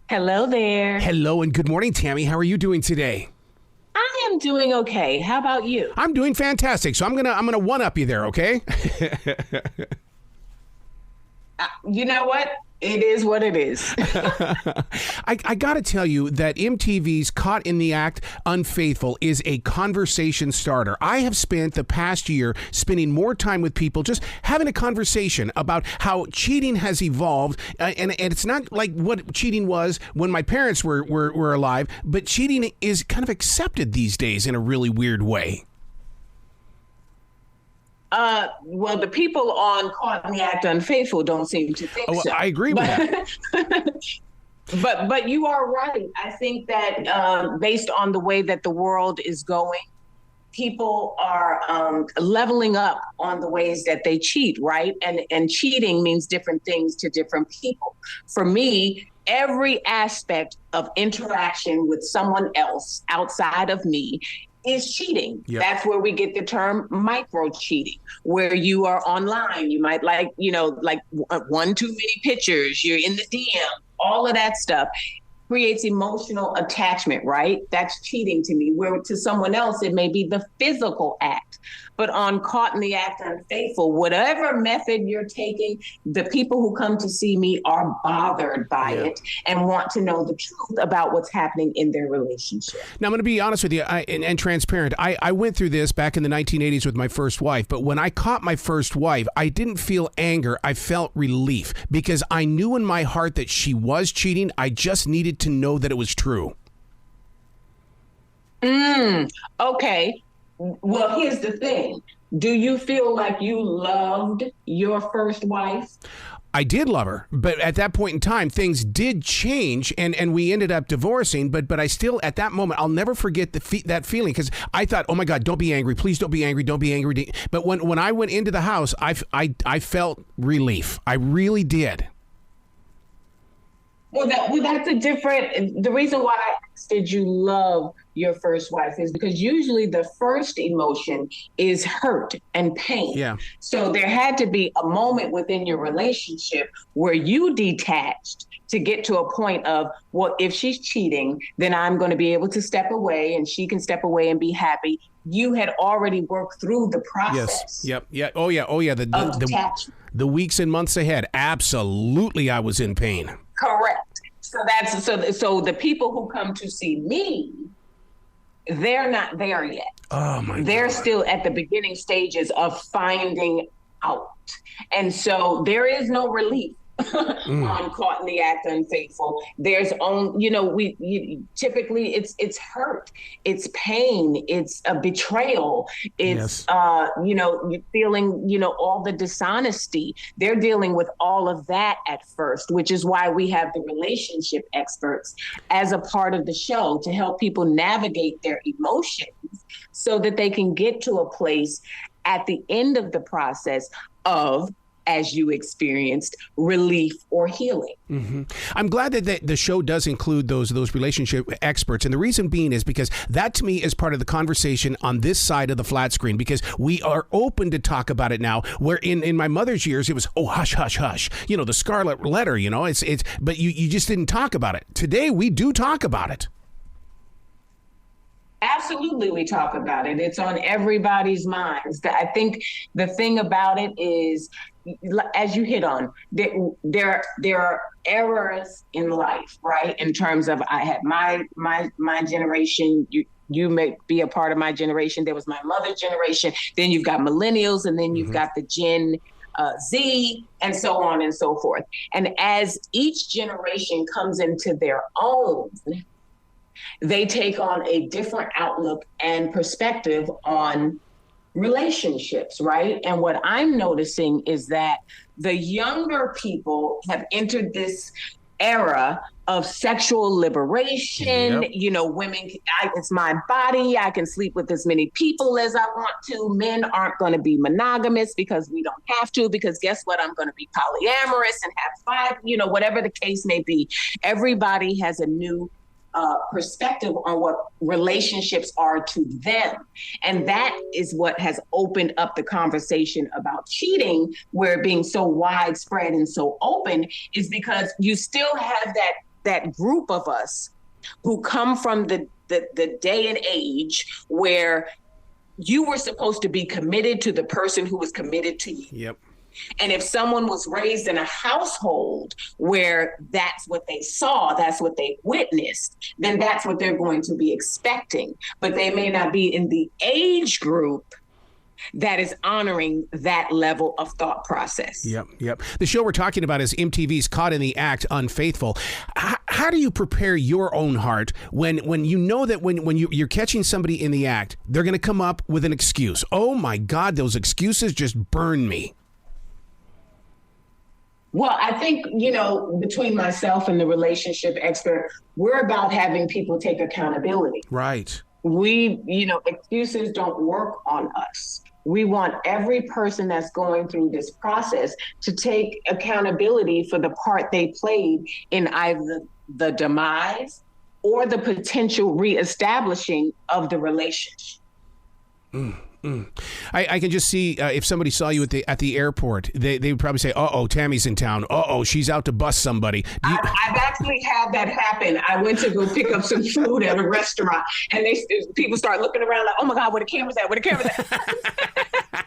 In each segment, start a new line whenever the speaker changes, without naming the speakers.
Hello there.
Hello and good morning, Tami. How are you doing today?
I am doing okay. How about you?
I'm doing fantastic. So I'm gonna one up you there, okay?
You know what? It is what it is.
I gotta tell you that MTV's Caught in the Act Unfaithful is a conversation starter. I have spent the past year spending more time with people just having a conversation about how cheating has evolved. And it's not like what cheating was when my parents were alive, but cheating is kind of accepted these days in a really weird way.
Well, the people on Caught in the Act Unfaithful don't seem to think so.
I agree with that.
But you are right. I think that based on the way that the world is going, people are leveling up on the ways that they cheat, right? And cheating means different things to different people. For me, every aspect of interaction with someone else outside of me is cheating. Yep. That's where we get the term micro cheating, where you are online. You might like one too many pictures, you're in the DM, all of that stuff creates emotional attachment, right? That's cheating to me. Where to someone else, it may be the physical act. But on Caught in the Act Unfaithful, whatever method you're taking, the people who come to see me are bothered by it and want to know the truth about what's happening in their relationship.
Now, I'm going to be honest with you and transparent. I went through this back in the 1980s with my first wife, but when I caught my first wife, I didn't feel anger. I felt relief because I knew in my heart that she was cheating. I just needed to know that it was true.
Okay. Well, here's the thing. Do you feel like you loved your first wife?
I did love her, but at that point in time, things did change, and we ended up divorcing. But I still, at that moment, I'll never forget that feeling, because I thought, oh my God, don't be angry, please don't be angry, don't be angry. But when I went into the house, I felt relief. I really did.
Well, that's a different. The reason why I asked, did you love your first wife, is because usually the first emotion is hurt and pain.
Yeah.
So there had to be a moment within your relationship where you detached to get to a point of, well, if she's cheating, then I'm going to be able to step away and she can step away and be happy. You had already worked through the process.
Yes. Yep. Yeah. Oh yeah. The weeks and months ahead. Absolutely, I was in pain.
Correct. So the people who come to see me, they're not there yet.
Oh my God.
They're still at the beginning stages of finding out. And so there is no relief on Caught in the Act Unfaithful. There's typically it's hurt, it's pain, it's a betrayal, it's you're feeling all the dishonesty. They're dealing with all of that at first, which is why we have the relationship experts as a part of the show to help people navigate their emotions so that they can get to a place at the end of the process of, as you experienced, relief or healing.
Mm-hmm. I'm glad that the show does include those relationship experts. And the reason being is because that, to me, is part of the conversation on this side of the flat screen, because we are open to talk about it now, where in my mother's years, it was, oh, hush, hush, hush. The scarlet letter, it's but you just didn't talk about it. Today, we do talk about it.
Absolutely, we talk about it. It's on everybody's minds. I think the thing about it is, as you hit on, there are errors in life, right? In terms of, I had my generation. You may be a part of my generation. There was my mother's generation. Then you've got millennials, and then you've got the Gen Z, and so on and so forth. And as each generation comes into their own, they take on a different outlook and perspective on relationships, right? And what I'm noticing is that the younger people have entered this era of sexual liberation. Yep. Women, it's my body. I can sleep with as many people as I want to. Men aren't going to be monogamous because we don't have to, because guess what? I'm going to be polyamorous and have 5, whatever the case may be. Everybody has a new perspective on what relationships are to them. And that is what has opened up the conversation about cheating, where it being so widespread and so open is because you still have that group of us who come from the day and age where you were supposed to be committed to the person who was committed to you.
Yep.
And if someone was raised in a household where that's what they saw, that's what they witnessed, then that's what they're going to be expecting. But they may not be in the age group that is honoring that level of thought process.
Yep. The show we're talking about is MTV's Caught in the Act, Unfaithful. How do you prepare your own heart when you know that when you're catching somebody in the act, they're going to come up with an excuse? Oh my God, those excuses just burn me.
Well, I think, between myself and the relationship expert, we're about having people take accountability.
Right.
Excuses don't work on us. We want every person that's going through this process to take accountability for the part they played in either the demise or the potential reestablishing of the relationship.
I can just see if somebody saw you at the airport, they would probably say, "Uh-oh, Tammy's in town. Uh-oh, she's out to bust somebody."
I've actually had that happen. I went to go pick up some food at a restaurant, and people start looking around like, "Oh my God, where the camera's at? Where the camera's at?"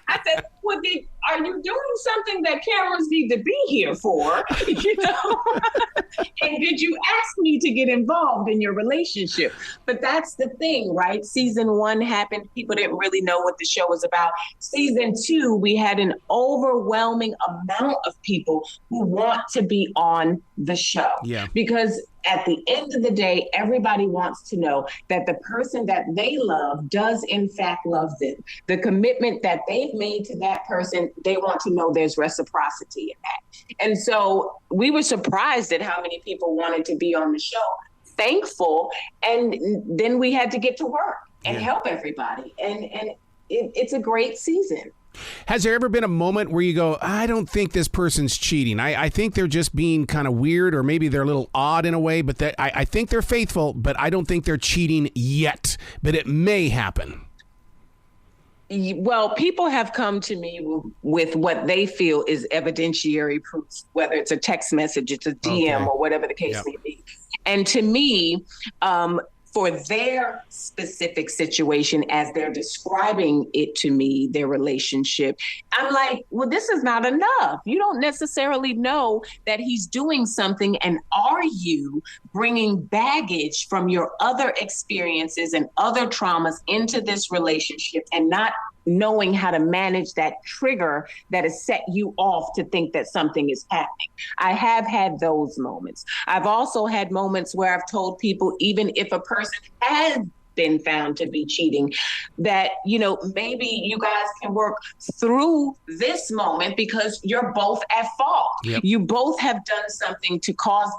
I said, "Well, are you doing something that cameras need to be here for? And did you ask me to get involved in your relationship?" But that's the thing, right? Season 1 happened. People didn't really know what the show was about. Season 2, we had an overwhelming amount of people who want to be on the show.
Yeah.
Because at the end of the day, everybody wants to know that the person that they love does in fact love them. The commitment that they've made to that person, they want to know there's reciprocity in that. And so we were surprised at how many people wanted to be on the show. Thankful. And then we had to get to work and help everybody. And it's a great season.
Has there ever been a moment where you go, I don't think this person's cheating. I think they're just being kind of weird, or maybe they're a little odd in a way, but I think they're faithful, but I don't think they're cheating yet, but it may happen.
Well, people have come to me with what they feel is evidentiary proof, whether it's a text message, it's a DM, or whatever the case may be. And to me, for their specific situation, as they're describing it to me, their relationship, I'm like, well, this is not enough. You don't necessarily know that he's doing something. And are you bringing baggage from your other experiences and other traumas into this relationship and not knowing how to manage that trigger that has set you off to think that something is happening? I have had those moments. I've also had moments where I've told people, even if a person has been found to be cheating, that, maybe you guys can work through this moment because you're both at fault. Yep. You both have done something to cause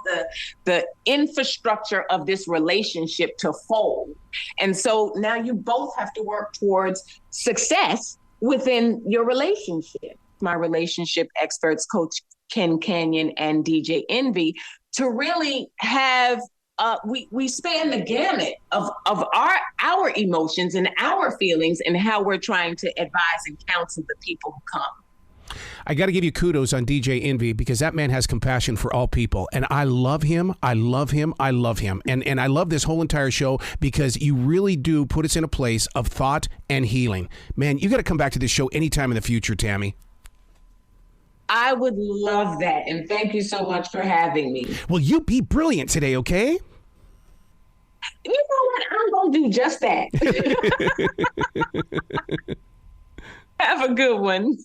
the infrastructure of this relationship to fold. And so now you both have to work towards success within your relationship. My relationship experts, Coach Ken Canyon and DJ Envy, to really have we span the gamut of our emotions and our feelings and how we're trying to advise and counsel the people who come.
I got to give you kudos on DJ Envy, because that man has compassion for all people. And I love him. I love him. I love him. And I love this whole entire show because you really do put us in a place of thought and healing. Man, you got to come back to this show anytime in the future, Tami.
I would love that. And thank you so much for having me.
Well, you be brilliant today, okay?
You know what? I'm going to do just that. Have a good one.